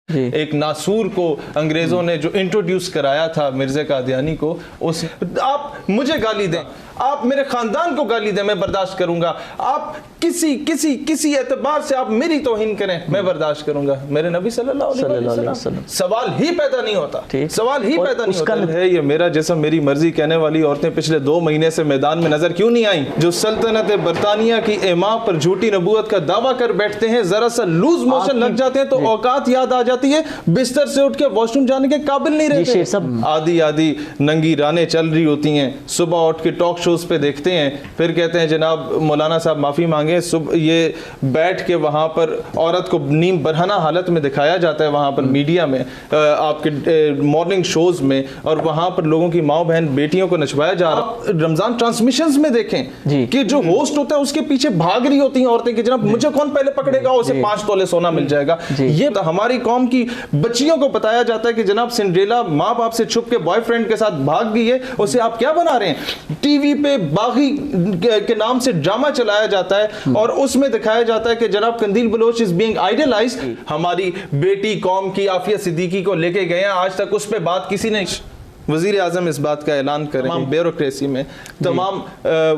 एक नासूर को अंग्रेजों ने जो इंट्रोड्यूस कराया था मिर्ज़ा कादियानी को, उस आप मुझे गाली दें, आप मेरे खानदान को गाली दें, मैं बर्दाश्त करूंगा। आप किसी किसी किसी एतबार से आप मेरी तौहीन करें, मैं बर्दाश्त करूंगा। मेरे नबी सल्लल्लाहु अलैहि वसल्लम सवाल ही पैदा नहीं होता, सवाल ही पैदा नहीं होता है। ये मेरा जिस्म मेरी मर्जी कहने वाली औरतें पिछले 2 महीने से मैदान में नजर क्यों नहीं आई? जो सल्तनत बरतानिया की इमाम पर झूठी नबूवत का दावा कर बैठते हैं, जरा सा लूज मोशन लग जाते हैं तो औकात याद आ जाती है, बिस्तर से उठ के वॉशरूम जाने के काबिल नहीं रहते। आधी आधी नंगी रानें चल रही होती हैं, सुबह उठ के टॉक शोज पे देखते हैं, फिर कहते हैं जनाब मौलाना साहब माफी मांगे। ये बैठ के वहां पर औरत को नीम बरहना हालत में दिखाया जाता है वहां पर मीडिया में, आपके मॉर्निंग शोज में, और वहां पर लोगों की माँ बहन बेटियों को नचवाया जा रहा। रमजान ट्रांसमिशंस में देखें कि जो होस्ट होता है उसके पीछे भाग रही होती हैं औरतें कि जनाब मुझे कौन पहले पकड़ेगा, उसे 5 तोले सोना मिल जाएगा। ये हमारी कौम की बच्चियों को बताया जाता है कि जनाब सिंड्रेला माँ बाप से छुप के बॉयफ्रेंड के साथ भाग गई है, उसे आप क्या बना रहे हैं। टीवी पे बागी के नाम से ड्रामा चलाया जाता है और उसमें दिखाया जाता है कि जनाब कंदील बलोच इज बीइंग आइडलाइज्ड। हमारी बेटी कौम की आफिया सिद्दीकी को लेके गए हैं, आज तक उस पर बात किसी ने। वजीर आजम इस बात का ऐलान करें, तमाम ब्यूरोक्रेसी में, तमाम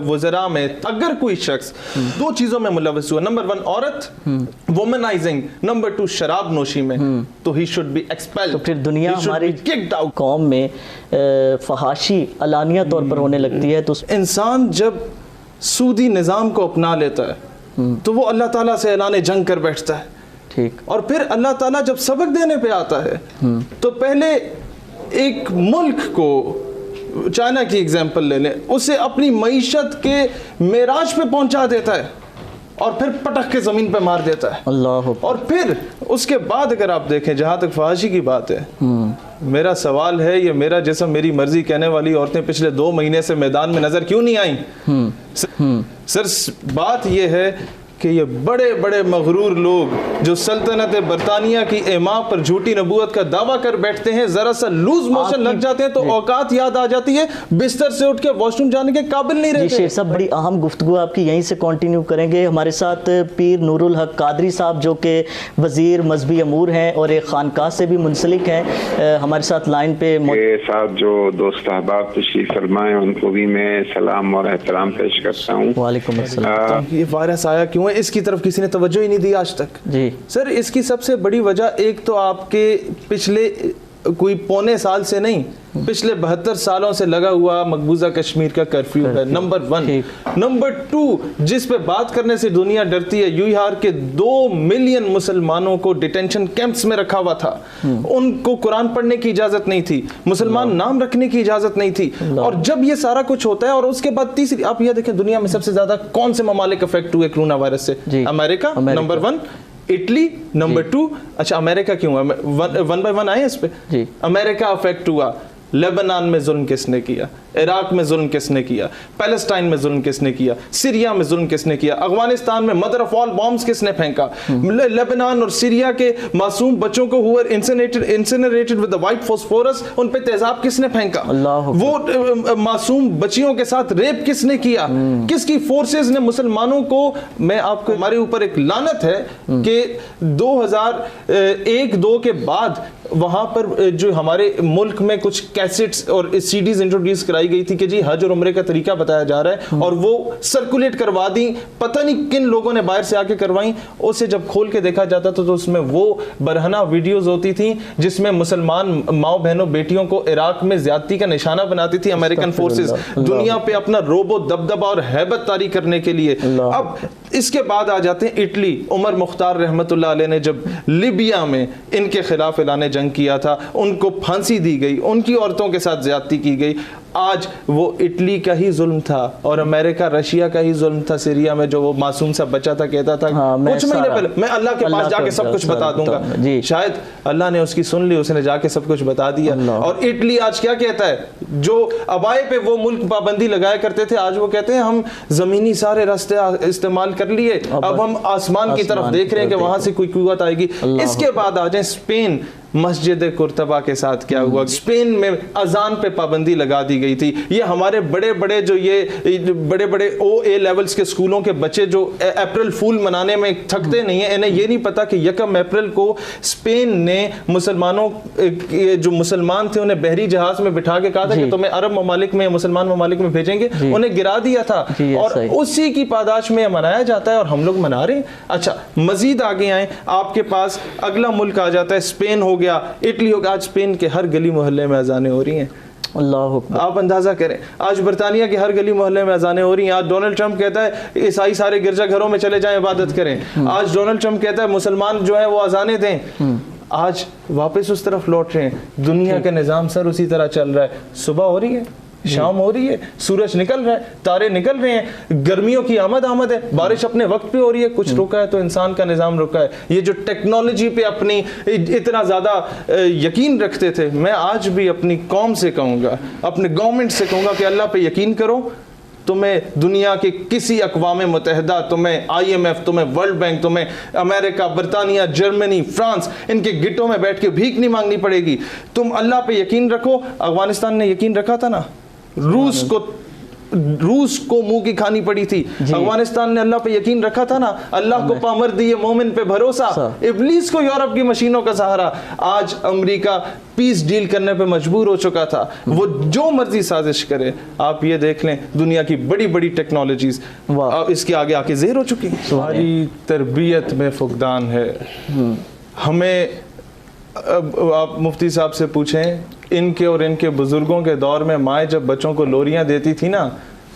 वज़रा में अगर कोई शख्स 2 चीज़ों में मुलव्वस हुआ, नंबर 1 औरत वुमनाइजिंग, नंबर 2 शराब नोशी में, तो ही शुड बी एक्सपेल्ड। तो फिर दुनिया हमारी कौम में फहाशी अलानिया तौर पर होने लगती है। तो इंसान जब सूदी निज़ाम को अपना लेता है तो वो अल्लाह ताला से ऐलान जंग कर बैठता है। ठीक। और फिर अल्लाह ताला जब सबक देने पे आता है तो पहले एक मुल्क को, चाइना की एग्जांपल ले लें, उसे अपनी मईशत के मेराज पे पहुंचा देता है और फिर पटक के जमीन पे मार देता है। अल्लाह। और फिर उसके बाद अगर आप देखें, जहां तक फहाशी की बात है, मेरा सवाल है, ये मेरा जिस्म मेरी मर्जी कहने वाली औरतें पिछले 2 महीने से मैदान में नजर क्यों नहीं आई? सर बात ये है कि ये बड़े बड़े मगरूर लोग जो सल्तनत बरतानिया की इमाम पर झूठी नबूवत का दावा कर बैठते हैं, जरा सा लूज मोशन लग जाते हैं तो औकात याद आ जाती है, बिस्तर से उठ के वॉशरूम जाने के काबिल नहीं रहते। शेर साहब बड़ी अहम गुफ्तगू आपकी यहीं से कंटिन्यू करेंगे। हमारे साथ पीर नूरुल हक कादरी साहब जो कि वजीर मजहबी अमूर हैं और एक खानकाह से भी मुंसलिक हैं, हमारे साथ लाइन पे साहब। जो दोस्त अहबाब तशरीफ फरमाए उनको भी मैं सलाम और एहतराम पेश करता हूँ। वालेकुम अस्सलाम। ये वायरस आया क्यों है, इसकी तरफ किसी ने तवज्जो ही नहीं दी आज तक। जी सर, इसकी सबसे बड़ी वजह एक तो आपके पिछले कोई 15 साल से नहीं, पिछले 72 सालों से लगा हुआ मकबूजा कश्मीर का कर्फ्यू है, नंबर 1। नंबर 2, जिस पे बात करने से दुनिया डरती है, यूहार के 2 मिलियन मुसलमानों को डिटेंशन कैंप्स में रखा हुआ था, उनको कुरान पढ़ने की इजाजत नहीं थी, मुसलमान नाम रखने की इजाजत नहीं थी। और जब ये सारा कुछ होता है और उसके बाद तीसरी, आप ये देखें दुनिया में सबसे ज्यादा कौन से ममालिक अफेक्ट हुए कोरोना वायरस से? America number 1, Italy number 2। अच्छा, अमेरिका क्यों हुआ? 1 बाय 1 आए इस पे। अमेरिका अफेक्ट हुआ। लेबनान में जुल्म किसने किया? इराक में जुल्म किसने किया? पैलेस्टाइन में जुल्म किसने किया? सीरिया में जुल्म किसने किया? अफगानिस्तान में मदर ऑफ ऑल बॉम्ब्स किसने फेंका? लेबनान और सीरिया के मासूम बच्चों को हुए इंसिनरेटेड विद द व्हाइट फास्फोरस, उन पे तेजाब किसने फेंका? वो मासूम बच्चियों के साथ रेप किसने किया? किसकी फोर्सेस ने मुसलमानों को, मैं आपको, हमारे ऊपर एक लानत है कि 2001-2 के बाद वहां पर जो हमारे मुल्क में कुछ कैसेट्स और सीडीज इंट्रोड्यूस कराई गई थी कि जी हज और उम्रे का तरीका बताया जा रहा है, और वो सर्कुलेट करवा दी, पता नहीं किन लोगों ने बाहर से आके करवाई। उसे जब खोल के देखा जाता था तो उसमें वो बरहना वीडियोस होती थी जिसमें मुसलमान माओ बहनों बेटियों को इराक में ज्यादती का निशाना बनाती थी अमेरिकन फोर्सेस, दुनिया पे अपना रोबो दबदबा और हैबत तारी करने के लिए। अब इसके बाद आ जाते हैं इटली। उमर मुख्तार रहमतुल्लाह अलैह ने जब लिबिया में इनके खिलाफ ऐलान जंग किया था, उनको फांसी दी गई, उनकी औरतों के साथ ज्यादती की गई। आज वो इटली का ही जुल्म था और अमेरिका रशिया का ही जुल्म था सीरिया में, जो वो मासूम सा बच्चा था, कहता था कुछ महीने पहले मैं अल्लाह के पास जाके सब कुछ बता दूंगा। शायद अल्लाह ने उसकी सुन ली, उसने जाके सब कुछ बता दिया। और इटली आज क्या कहता है? जो अबाए पे वो मुल्क पाबंदी लगाया करते थे, आज वो कहते हैं हम जमीनी सारे रास्ते इस्तेमाल कर लिए, अब हम आसमान की तरफ देख रहे हैं कि वहां से कोई कुव्वत आएगी। इसके बाद आ जाए स्पेन, मस्जिद कुर्तबा के साथ क्या हुआ, स्पेन में अजान पे पाबंदी लगा दी गई थी। ये हमारे बड़े बड़े जो ये बड़े बड़े OA लेवल्स के स्कूलों के बच्चे जो अप्रैल फूल मनाने में थकते नहीं है, इन्हें ये नहीं पता कि 1 अप्रैल को स्पेन ने मुसलमानों जो मुसलमान थे उन्हें बहरी जहाज में बिठा के कहा था कि तुम्हें अरब ममालिक में, मुसलमान ममालिक में भेजेंगे, उन्हें गिरा दिया था और उसी की पादाश में मनाया जाता है और हम लोग मना रहे हैं। अच्छा, मजीद आगे आए, आपके पास अगला मुल्क आ जाता है, स्पेन हो गया, इटली हो गया। आज स्पेन के हर गली मोहल्ले में अजानें हो रही हैं। अल्लाह अकबर। आप अंदाजा करें, आज बरतानिया के हर गली मोहल्ले में अजानें हो रही हैं। आज डोनाल्ड ट्रंप कहता है ईसाई सारे गिरजाघरों में चले जाएं, इबादत करें। आज डोनाल्ड ट्रंप कहता है मुसलमान जो है वो अजानें दें। आज वापस उस तरफ लौट रहे हैं। दुनिया का निज़ाम सर उसी तरह चल रहा है। सुबह हो रही है, शाम हो रही है, सूरज निकल रहा है, तारे निकल रहे हैं, गर्मियों की आमद है, बारिश अपने वक्त पे हो रही है। कुछ रुका है तो इंसान का निज़ाम रुका है। ये जो टेक्नोलॉजी पे अपनी इतना ज़्यादा यकीन रखते थे, मैं आज भी अपनी कौम से कहूँगा, अपने गवर्नमेंट से कहूँगा कि अल्लाह पे यकीन करो। तुम्हें दुनिया के किसी अक़वाम मुत्तहिदा, तुम्हें IMF, तुम्हें वर्ल्ड बैंक, तुम्हें अमेरिका, बरतानिया, जर्मनी, फ्रांस, इनके गिट्टों में बैठ के भीख नहीं मांगनी पड़ेगी। तुम अल्लाह पे यकीन रखो। अफगानिस्तान ने यकीन रखा था ना, रूस को मुंह की खानी पड़ी थी। अफगानिस्तान ने अल्लाह पे यकीन रखा था ना, अल्लाह को पामर दिए, मोमिन पे भरोसा, इब्लीस को यूरोप की मशीनों का सहारा। आज अमेरिका पीस डील करने पे मजबूर हो चुका था। वो जो मर्जी साजिश करे, आप ये देख लें, दुनिया की बड़ी बड़ी टेक्नोलॉजीज इसके आगे आके ज़ेर हो चुकी हैं। हमारी तरबियत में फुकदान है। हमें आप मुफ्ती साहब से पूछें, इनके और इनके बुजुर्गों के दौर में माएँ जब बच्चों को लोरियां देती थी ना,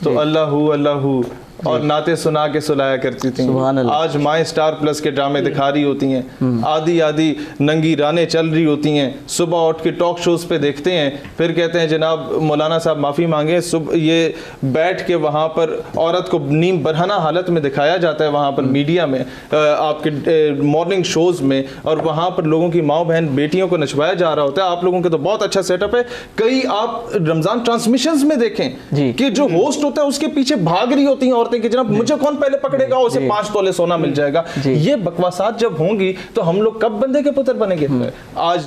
तो अल्लाहू अल्लाहू और नाते सुना के सुलाया करती थी। आज माएँ स्टार प्लस के ड्रामे दिखा रही होती हैं, आधी आधी नंगी रानें चल रही होती हैं, सुबह उठ के टॉक शोज पे देखते हैं, फिर कहते हैं जनाब मौलाना साहब माफ़ी मांगे। सुबह ये बैठ के वहाँ पर औरत को नीम बरहना हालत में दिखाया जाता है, वहाँ पर मीडिया में, आपके मॉर्निंग शोज में, और वहाँ पर लोगों की माँ बहन बेटियों को नचवाया जा रहा होता है। आप लोगों के तो बहुत अच्छा सेटअप है। कई आप रमज़ान ट्रांसमिशंस में देखें कि जो होस्ट होता है उसके पीछे भाग रही होती हैं कि जनाब मुझे कौन पहले पकड़ेगा, उसे 5 तोले सोना मिल जाएगा। ये बकवासात जब होंगी तो हम लोग कब बंदे के पुत्र बनेंगे? आज